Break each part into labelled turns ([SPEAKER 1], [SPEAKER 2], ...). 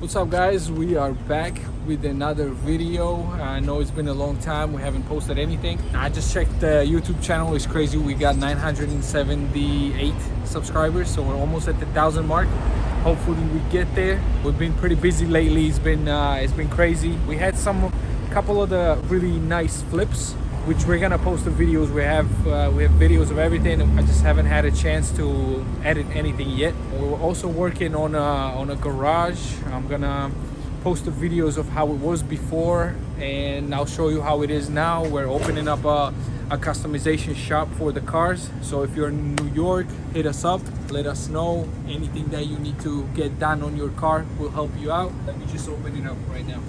[SPEAKER 1] What's up guys, we are back with another video. I know it's been a long time, we haven't posted anything. I just checked the YouTube channel, it's crazy. We got 978 subscribers, so we're almost at the 1,000 mark. Hopefully we get there. We've been pretty busy lately. It's been crazy. We had couple of the really nice flips, which we're gonna post the videos. We have videos of everything. I just haven't had a chance to edit anything yet. We're also working on a garage. I'm gonna post the videos of how it was before, and I'll show you how it is now. We're opening up a customization shop for the cars. So if you're in New York, hit us up. Let us know anything that you need to get done on your car. We'll help you out. Let me just open it up right now.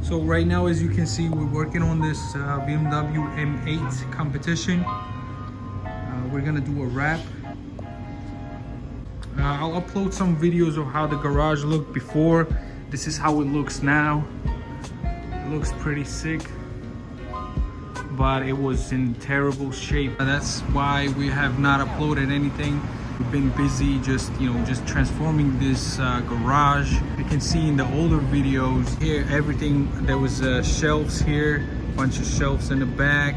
[SPEAKER 1] So right now, as you can see, we're working on this BMW M8 competition. We're gonna do a wrap. I'll upload some videos of how the garage looked before. This is how it looks now. It looks pretty sick, but it was in terrible shape. That's why we have not uploaded anything. We've been busy just transforming this garage. You can see in the older videos here, everything, there was shelves here, bunch of shelves in the back.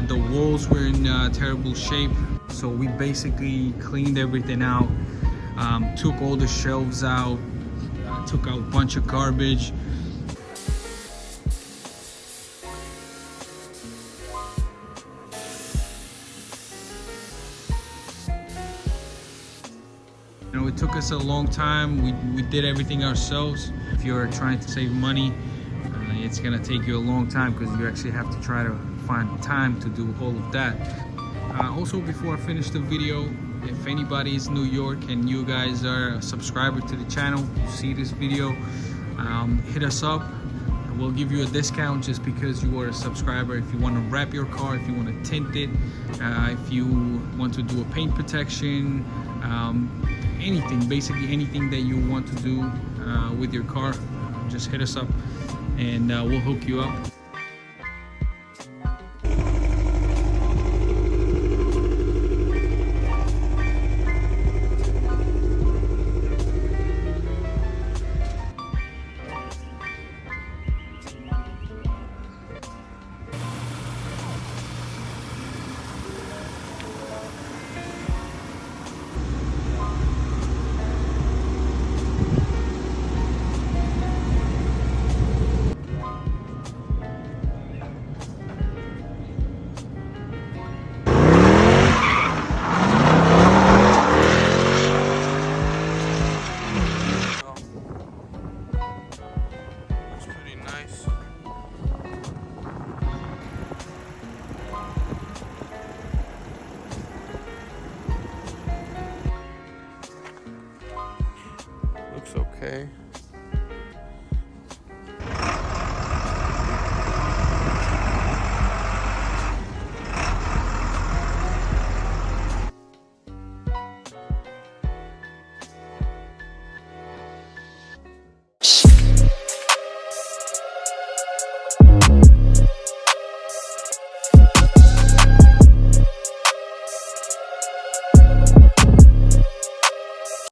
[SPEAKER 1] The walls were in terrible shape. So we basically cleaned everything out, took all the shelves out, took out a bunch of garbage. You know, it took us a long time. We did everything ourselves. If you're trying to save money, it's gonna take you a long time because you actually have to try to find time to do all of that. Also, before I finish the video, if anybody is New York and you guys are a subscriber to the channel, see this video, hit us up. We'll give you a discount just because you are a subscriber. If you want to wrap your car, if you want to tint it, if you want to do a paint protection, anything, basically anything that you want to do with your car, just hit us up and we'll hook you up.
[SPEAKER 2] Looks okay.